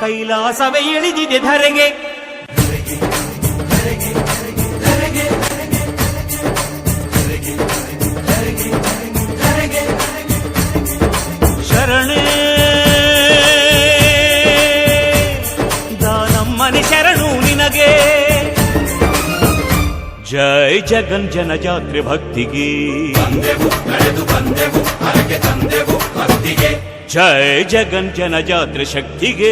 ಕೈಲಾಸವೇ ಇಳಿದಿದೆ ಧರೆಗೆ. ಶರಣೇ ದಾನಮ್ಮನೆ ಶರಣು ನಿನಗೆ. ಜೈ ಜಗನ್ ಜನ ಜಾತ್ರೆ ಭಕ್ತಿಗೆ ಬಂದೆವು ನಡೆದು ಬಂದೆವು ಹರಕೆ ತಂದೆವು ಭಕ್ತಿಗೆ. ಜೈ ಜಗನ್ ಜನ ಜಾತ್ರೆ ಶಕ್ತಿಗೆ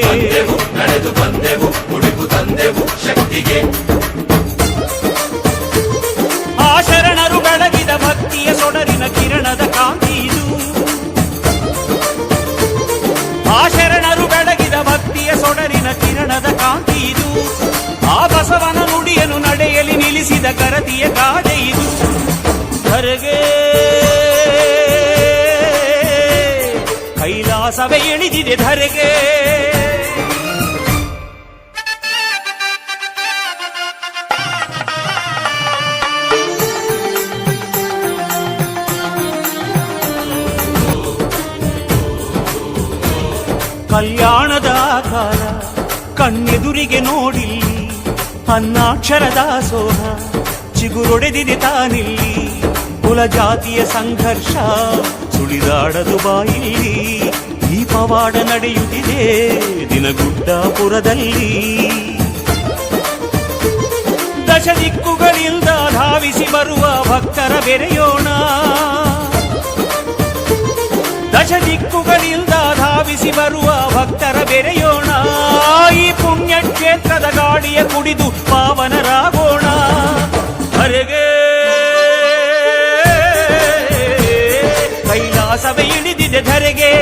ಬಂದೆವು ನಡೆದು ಬಂದೆವು ಮುಡಿಪು ತಂದೆವು ಶಕ್ತಿಗೆ. ಆ ಶರಣರು ಬೆಳಗಿದ ಭಕ್ತಿಯ ಸೊಡರಿನ ಕಿರಣದ ಕಾಂತಿ ಇದು. ಆ ಶರಣರು ಬೆಳಗಿದ ಭಕ್ತಿಯ ಸೊಡರಿನ ಕಿರಣದ ಕಾಂತಿ ಇದು. ಆ ಬಸವನ ನುಡಿಯನ್ನು ನಡೆಯಲಿ ನಿಲ್ಲಿಸಿದ ಕರತಿಯ ಗಾದೆ ಇದು. ಧರೆಗೆ ಕೈಲಾಸವೇ ಇಳಿದಿದೆ ಧರೆಗೆ. ಕಲ್ಯಾಣದ ಕಾಲ ಕಣ್ಣೆದುರಿಗೆ ನೋಡಿಲ್ಲಿ, ಅನ್ನಾಕ್ಷರದ ಸೋಹ ಚಿಗುರೊಡೆದಿದೆ ತಾನಿಲ್ಲಿ. ಕುಲ ಜಾತಿಯ ಸಂಘರ್ಷ ಸುಳಿದಾಡದು ಬಾಯಿಲ್ಲಿ. ಈ ಪವಾಡ ನಡೆಯುತ್ತಿದೆ ದಿನಗುಡ್ಡಾಪುರದಲ್ಲಿ. ದಶ ದಿಕ್ಕುಗಳಿಂದ ಧಾವಿಸಿ ಬರುವ ಭಕ್ತರ ಬೆರೆಯೋಣ. ದಶ ದಿಕ್ಕುಗಳಿಂದ ಧಾವಿಸಿ ಬರುವ ಭಕ್ತರ ಬೆರೆಯೋಣ. ಈ ಪುಣ್ಯ ಕ್ಷೇತ್ರದ ಗಾಳಿಯ ಕುಡಿದು ಪಾವನರಾಗೋಣ. ಧರೆಗೆ ಕೈಲಾಸವೇ ಇಳಿದಿದೆ ಧರೆಗೆ.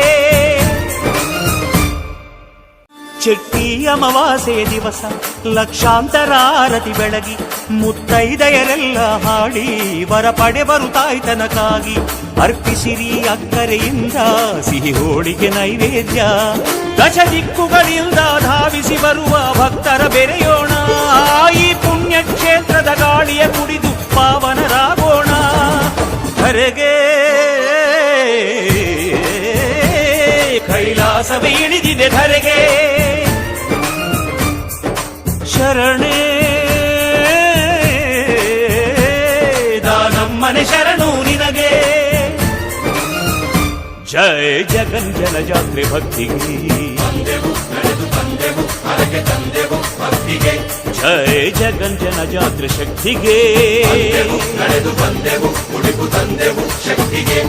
ಚೆಟ್ಟಿ ಅಮಾವಾಸೆ ದಿವಸ ಲಕ್ಷಾಂತರ ಆರತಿ ಬೆಳಗಿ, ಮುತ್ತೈದೆಯರೆಲ್ಲ ಹಾಡಿ ವರ ಪಡೆ ಬರುತ್ತಾಯ್ತನಕ್ಕಾಗಿ. ಅರ್ಪಿಸಿರಿ ಅಕ್ಕರೆಯಿಂದ ಸಿಹಿ ಹೋಳಿಗೆ ನೈವೇದ್ಯ. ದಶ ದಿಕ್ಕುಗಳಿಂದ ಧಾವಿಸಿ ಬರುವ ಭಕ್ತರ ಬೆರೆಯೋಣ. ಈ ಪುಣ್ಯ ಕ್ಷೇತ್ರದ ಗಾಳಿಯ ಕುಡಿದು ಪಾವನರಾಗೋಣ. ಧರೆಗೆ ಕೈಲಾಸವೇ ಇಳಿದಿದೆ ಧರೆಗೆ. ಶರಣೇ ದಾನಮ್ಮನೆ ಶರಣು ನಿನಗೆ. ಜೈ ಜಗನ್ ಜನ ಜಾತ್ರೆ ಭಕ್ತಿಗೆ ಬಂದೆವು ನಡೆದು ಬಂದೆವು ಹರಕೆ ತಂದೆವು ಭಕ್ತಿಗೆ. ಜೈ ಜಗನ್ ಜನ ಜಾತ್ರೆ ಶಕ್ತಿಗೆ ಬಂದೆವು ನಡೆದು ಬಂದೆವು ಮುಡಿಪು ತಂದೆವು ಶಕ್ತಿಗೆ.